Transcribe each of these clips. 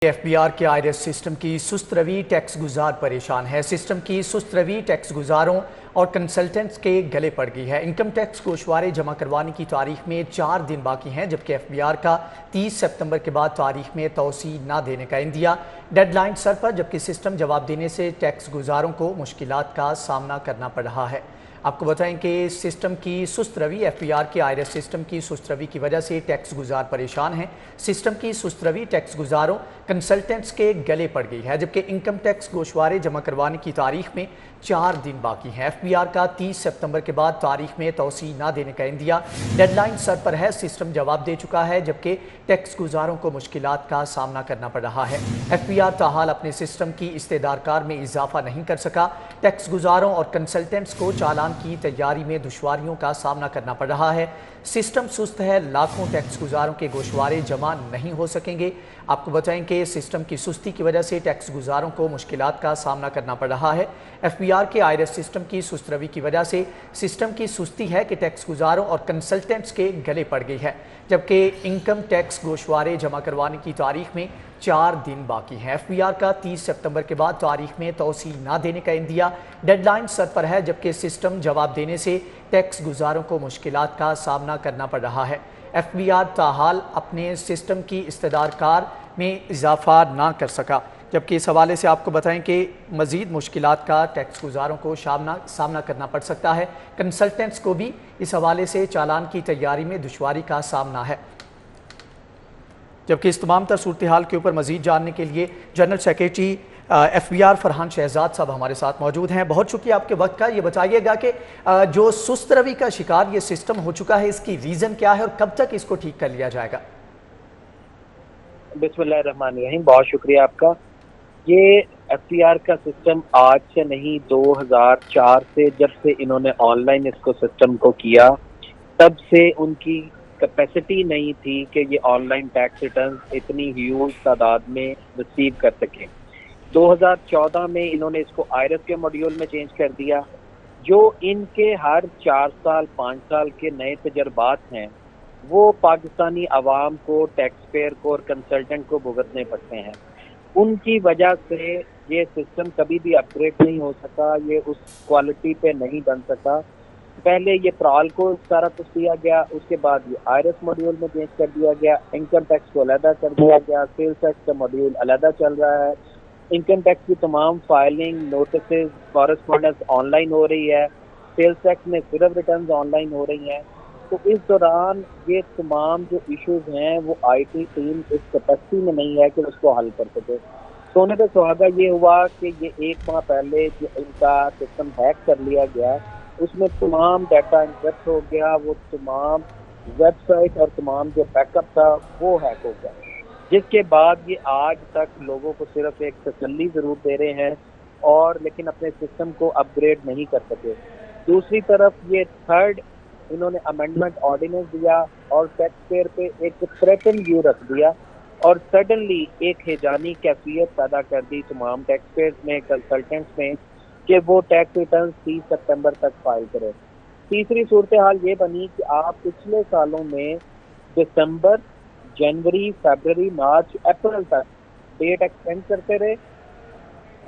FBR के IRS system की सुस्त रवि टैक्स गुजार परेशान है। सिस्टम की सुस्त रवि टैक्स गुजारों और कंसल्टेंट्स के गले पड़ गई है। इनकम टैक्स गोशवारे जमा करवाने की तारीख में 4 दिन बाकी हैं, जबकि FBR का 30 सितंबर के बाद तारीख में तोसी ना देने का इंदिया। डेडलाइन सर पर, जबकि सिस्टम जवाब देने से टैक्स गुजारों को मुश्किलात का सामना करना पड़ रहा है। आपको बताएं कि सिस्टम की सुस्त रवि FBR के आईआरएस सिस्टम की सुस्त रवि की वजह से टैक्स गुजार परेशान हैं। सिस्टम की सुस्त रवि टैक्स गुजारों कंसल्टेंट्स के गले पड़ गई है, जबकि इनकम टैक्स गोशवारे जमा करवाने की तारीख में 4 दिन बाकी हैं। FBR का 30 सितंबर के बाद तारीख में तोसी ना देने का इंदिया। डेडलाइन सर पर है, सिस्टम जवाब दे चुका है, जबकि टैक्स गुजारों को मुश्किलात का सामना करना पड़ रहा है। FBR ताहाल अपने सिस्टम की इस्तेदारकार में इजाफा नहीं कर सका। टैक्स गुजारों और कंसल्टेंट्स को चालान की तैयारी में दुश्वारियों का सामना करना पड़ रहा है। सिस्टम सुस्त है, लाखों टैक्स गुजारों के गोशवारे जमा नहीं हो सकेंगे। आपको बताएं कि सिस्टम की सुस्ती की वजह से टैक्स गुजारों को मुश्किलात का सामना करना पड़ रहा है। FBR के आईआरएस सिस्टम की सुस्त रवि की वजह से सिस्टम की सुस्ती है कि टैक्स गुजारों और कंसल्टेंट्स के गले पड़ गई है, जबकि इनकम टैक्स गोशवारे जमा करवाने की तारीख में 4 दिन बाकी हैं। FBR का 30 सितंबर के बाद तारीख में तोसी ना देने का इंदिया। डेडलाइन सर पर है, जबकि सिस्टम जवाब देने से टैक्स गुजारों को मुश्किलात का सामना करना पड़ रहा है। FBR ताहाल अपने सिस्टम की इस्तेदारकार में इजाफा ना कर सका, जबकि इस हवाले से आपको बताएं कि मज़ीद मुश्किलात का टैक्स गुजारों को सामना करना पड़ सकता है। कंसल्टेंट्स को भी इस हवाले से चालान की तैयारी में दुश्वारी का सामना है। जबकि इस तमाम तर सूरत हाल के ऊपर मज़ीद जानने के लिए general secretary FBR Farhan Shahzad साहब हमारे साथ मौजूद हैं। बहुत शुक्रिया आपके वक्त का। ये बताइएगा कि जो सुस्त रवि का शिकार ये सिस्टम हो चुका है, इसकी रीज़न क्या है और कब तक इसको ठीक कर लिया जाएगा? बिस्मिल्लाहिर्रहमानिर्रहीम, बहुत शुक्रिया आपका। ये FBR का सिस्टम आज से नहीं, 2004 से जब से इन्होंने ऑनलाइन इसको सिस्टम को किया, तब से उनकी कैपेसिटी नहीं थी कि ये ऑनलाइन टैक्स रिटर्न इतनी ह्यूज तादाद में रिसीव कर सकें। 2014 में इन्होंने इसको आईआरएस के मॉड्यूल में चेंज कर दिया। जो इनके हर 4 साल 5 साल के नए तजर्बात हैं, वो पाकिस्तानी अवाम को, टैक्स पेयर को और कंसल्टेंट को भुगतने पड़ते हैं। उनकी वजह से ये सिस्टम कभी भी अपग्रेड नहीं हो सका, ये उस क्वालिटी पे नहीं बन सका। पहले ये प्राल को सारा कुछ दिया गया, उसके बाद ये आईआरएस मॉड्यूल में चेंज कर दिया गया, इनकम टैक्स को अलहदा कर दिया गया, सेल्स टैक्स का मॉड्यूल अलहदा चल रहा है, इनकम टैक्स की तमाम फाइलिंग, नोटिस, कॉरेस्पॉन्डेंस ऑनलाइन हो रही है, सेल्स टैक्स में सिर्फ रिटर्न ऑनलाइन हो रही हैं। तो इस दौरान ये तमाम जो इश्यूज हैं वो IT टीम इस कैपेसिटी में नहीं है कि उसको हल कर सके। सोने पे सुहागा ये हुआ कि ये 1 माह पहले जो इनका सिस्टम हैक कर लिया गया, उसमें तमाम डाटा इंक्रिप्ट हो गया, वो तमाम वेबसाइट और तमाम जो बैकअप था वो हैक हो गया, जिसके बाद ये आज तक लोगों को सिर्फ एक तसल्ली ज़रूर दे रहे हैं और लेकिन अपने सिस्टम को अपग्रेड नहीं कर सके। दूसरी तरफ ये थर्ड इन्होंने अमेंडमेंट ऑर्डिनेंस दिया और टैक्स पेयर पे एक थ्रेटन व्यू रख दिया और सडनली एक हिजानी कैफियत पैदा कर दी तमाम टैक्स पेयर में, कंसल्टेंट्स में, कि वो टैक्स रिटर्न 30 सितंबर तक फाइल करें। तीसरी सूरत हाल ये बनी कि आप पिछले सालों में दिसंबर, जनवरी, फरवरी, मार्च, अप्रैल तक डेट एक्सटेंड करते रहे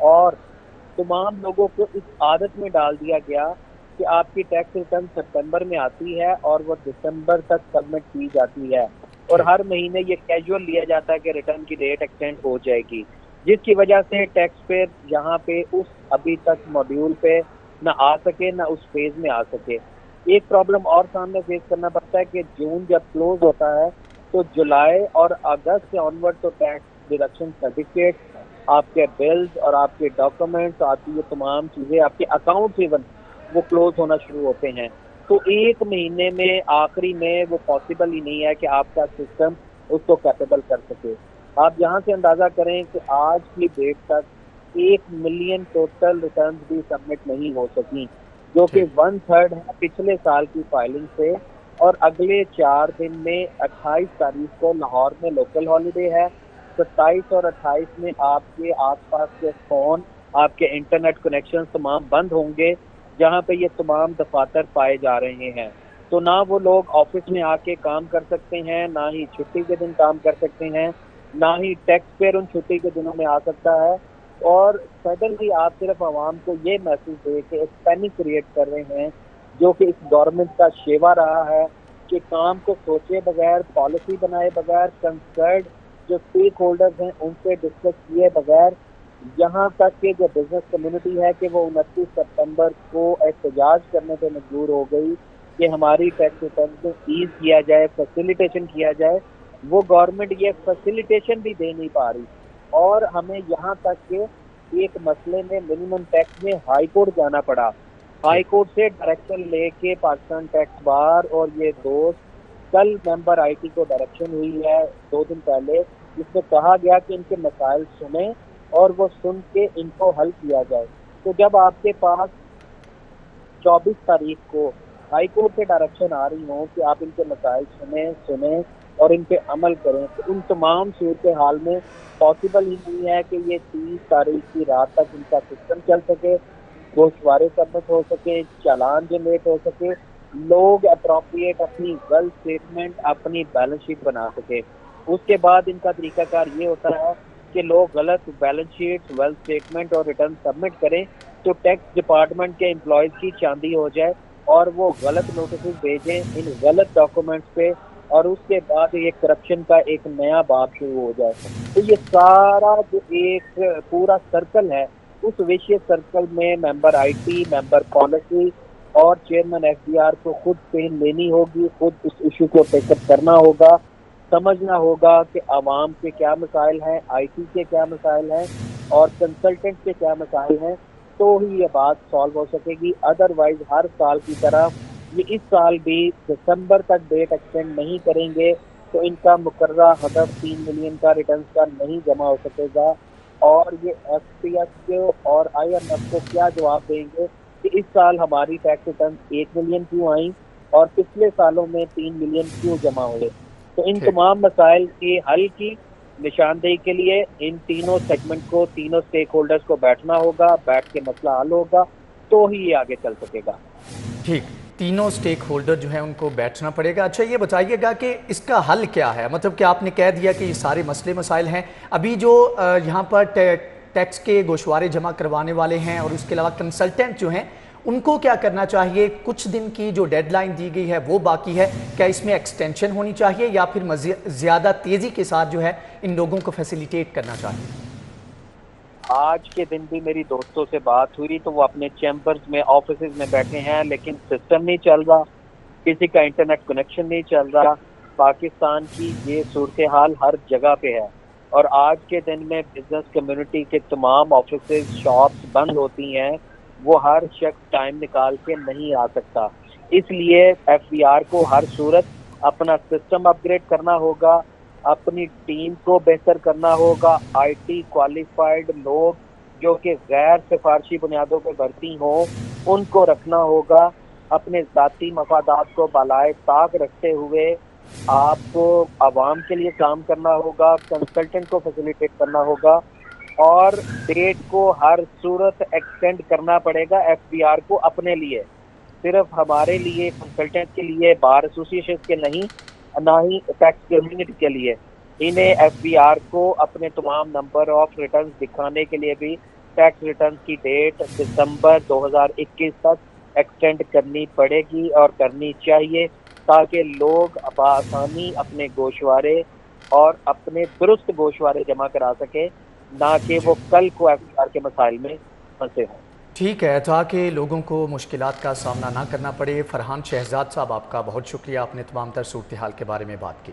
और तमाम लोगों को इस आदत में डाल दिया गया कि आपकी टैक्स रिटर्न सितंबर में आती है और वो दिसंबर तक सबमिट की जाती है और हर महीने ये कैजुअल लिया जाता है कि रिटर्न की डेट एक्सटेंड हो जाएगी, जिसकी वजह से टैक्स पेयर यहाँ पे उस अभी तक मॉड्यूल पे ना आ सके, ना उस फेज में आ सके। एक प्रॉब्लम और सामने फेस करना पड़ता है कि जून जब क्लोज होता है तो जुलाई और अगस्त से ऑनवर्ड तो टैक्स डिडक्शन सर्टिफिकेट, आपके बिल्स और आपके डॉक्यूमेंट्स, आपकी ये तमाम चीज़ें, आपके अकाउंट्स इवन वो क्लोज होना शुरू होते हैं। तो 1 महीने में आखिरी में वो पॉसिबल ही नहीं है कि आपका सिस्टम उसको कैपेबल कर सके। आप यहाँ से अंदाज़ा करें कि आज की डेट तक 1 मिलियन टोटल रिटर्न भी सबमिट नहीं हो सकी, जो कि 1/3 है पिछले साल की फाइलिंग से। और अगले 4 दिन में 28 तारीख को लाहौर में लोकल हॉलीडे है, 27 और 28 में आपके आसपास के फ़ोन, आपके इंटरनेट कनेक्शन तमाम बंद होंगे जहाँ पे ये तमाम दफातर पाए जा रहे हैं। तो ना वो लोग ऑफिस में आके काम कर सकते हैं, ना ही छुट्टी के दिन काम कर सकते हैं। نہ ہی ٹیکس پیئر ان چھٹی کے دنوں میں آ سکتا ہے. اور سڈنلی آپ صرف عوام کو یہ میسج دے کے ایک پینک کریٹ کر رہے ہیں جو کہ اس گورنمنٹ کا شیوا رہا ہے کہ کام کو سوچے بغیر، پالیسی بنائے بغیر، کنسرنڈ جو اسٹیک ہولڈرز ہیں ان سے ڈسکس کیے بغیر، یہاں تک کہ جو بزنس کمیونٹی ہے کہ وہ 29 سپتمبر کو احتجاج کرنے پہ مجبور ہو گئی کہ ہماری ٹیکس ریٹرن کو ایز کیا جائے، فیسیلیٹیشن کیا جائے، وہ گورنمنٹ یہ فیسیلیٹیشن بھی دے نہیں پا رہی. اور ہمیں یہاں تک کہ ایک مسئلے میں منیمم ٹیکس میں ہائی کورٹ جانا پڑا. ہائی کورٹ سے ڈائریکشن لے کے پاکستان ٹیکس بار اور یہ دوست، کل ممبر آئی ٹی کو ڈائریکشن ہوئی ہے 2 دن پہلے، جس میں کہا گیا کہ ان کے مسائل سنیں اور وہ سن کے ان کو حل کیا جائے. تو جب آپ کے پاس 24 تاریخ کو ہائی کورٹ سے ڈائریکشن آ رہی ہوں کہ آپ ان کے مسائل سنیں اور ان پہ عمل کریں، تو ان تمام صورتحال میں پاسبل ہی نہیں ہے کہ یہ 30 تاریخ کی رات تک ان کا سسٹم چل سکے، گوشوارے سبمٹ ہو سکے، چالان جنریٹ ہو سکے، لوگ اپروپریٹ اپنی ویلتھ اسٹیٹمنٹ، اپنی بیلنس شیٹ بنا سکے. اس کے بعد ان کا طریقہ کار یہ ہوتا ہے کہ لوگ غلط بیلنس شیٹ، ویلتھ اسٹیٹمنٹ اور ریٹرن سبمٹ کریں تو ٹیکس ڈپارٹمنٹ کے امپلائیز کی چاندی ہو جائے اور وہ غلط نوٹسز بھیجیں ان غلط ڈاکومنٹس پہ، اور اس کے بعد یہ کرپشن کا ایک نیا باب شروع ہو جائے. تو یہ سارا جو ایک پورا سرکل ہے، اس ویشیس سرکل میں ممبر آئی ٹی، ممبر پالیسی اور چیئرمین ایف بی آر کو خود پین لینی ہوگی، خود اس ایشو کو ٹیک اپ کرنا ہوگا، سمجھنا ہوگا کہ عوام کے کیا مسائل ہیں، آئی ٹی کے کیا مسائل ہیں اور کنسلٹنٹ کے کیا مسائل ہیں، تو ہی یہ بات سالو ہو سکے گی. ادروائز ہر سال کی طرح یہ اس سال بھی دسمبر تک ڈیٹ ایکسٹینڈ نہیں کریں گے تو ان کا مقررہ ہدف 3 ملین کا ریٹرنز کا نہیں جمع ہو سکے گا. اور یہ ایف پی ایس کو اور آئی ایم ایف کو کیا جواب دیں گے کہ اس سال ہماری ٹیکس ریٹرنز 1 ملین کیوں آئیں اور پچھلے سالوں میں 3 ملین کیوں جمع ہوئے. تو ان تمام مسائل کے حل کی نشاندہی کے لیے ان تینوں سیگمنٹ کو، تینوں سٹیک ہولڈرز کو بیٹھنا ہوگا، بیٹھ کے مسئلہ حل ہوگا تو ہی یہ آگے چل سکے گا. ٹھیک، تینوں سٹیک ہولڈر جو ہیں ان کو بیٹھنا پڑے گا. اچھا یہ بتائیے گا کہ اس کا حل کیا ہے؟ مطلب کہ آپ نے کہہ دیا کہ یہ سارے مسئلے مسائل ہیں، ابھی جو یہاں پر ٹیکس کے گوشوارے جمع کروانے والے ہیں اور اس کے علاوہ کنسلٹنٹ جو ہیں ان کو کیا کرنا چاہیے؟ کچھ دن کی جو ڈیڈ لائن دی گئی ہے وہ باقی ہے، کیا اس میں ایکسٹینشن ہونی چاہیے یا پھر زیادہ تیزی کے ساتھ جو ہے ان لوگوں کو فیسیلیٹیٹ کرنا چاہیے؟ آج کے دن بھی میری دوستوں سے بات ہوئی تو وہ اپنے چیمبرز میں، آفیسز میں بیٹھے ہیں لیکن سسٹم نہیں چل رہا، کسی کا انٹرنیٹ کنیکشن نہیں چل رہا. پاکستان کی یہ صورتحال ہر جگہ پہ ہے اور آج کے دن میں بزنس کمیونٹی کے تمام آفیسز، شاپس بند ہوتی ہیں، وہ ہر شخص ٹائم نکال کے نہیں آ سکتا. اس لیے ایف بی آر کو ہر صورت اپنا سسٹم اپ گریڈ کرنا ہوگا، اپنی ٹیم کو بہتر کرنا ہوگا، آئی ٹی کوالیفائڈ لوگ جو کہ غیر سفارشی بنیادوں پہ بھرتی ہوں ان کو رکھنا ہوگا. اپنے ذاتی مفادات کو بالائے طاق رکھتے ہوئے آپ کو عوام کے لیے کام کرنا ہوگا، کنسلٹنٹ کو فیسیلیٹیٹ کرنا ہوگا اور ڈیٹ کو ہر صورت ایکسٹینڈ کرنا پڑے گا ایف بی آر کو اپنے لیے، صرف ہمارے لیے، کنسلٹنٹ کے لیے، بار ایسوسیشن کے نہیں، نہ ہی ٹیکس کمیونٹی کے لیے. انہیں ایف بی آر کو اپنے تمام نمبر آف ریٹرنز دکھانے کے لیے بھی ٹیکس ریٹرنز کی ڈیٹ دسمبر 2021 تک ایکسٹینڈ کرنی پڑے گی اور کرنی چاہیے تاکہ لوگ بآسانی اپنے گوشوارے اور اپنے درست گوشوارے جمع کرا سکیں، نہ کہ وہ کل کو ایف بی آر کے مسائل میں پھنسے ہوں. ٹھیک ہے، تاکہ لوگوں کو مشکلات کا سامنا نہ کرنا پڑے. فرحان شہزاد صاحب آپ کا بہت شکریہ، آپ نے تمام تر صورتحال کے بارے میں بات کی.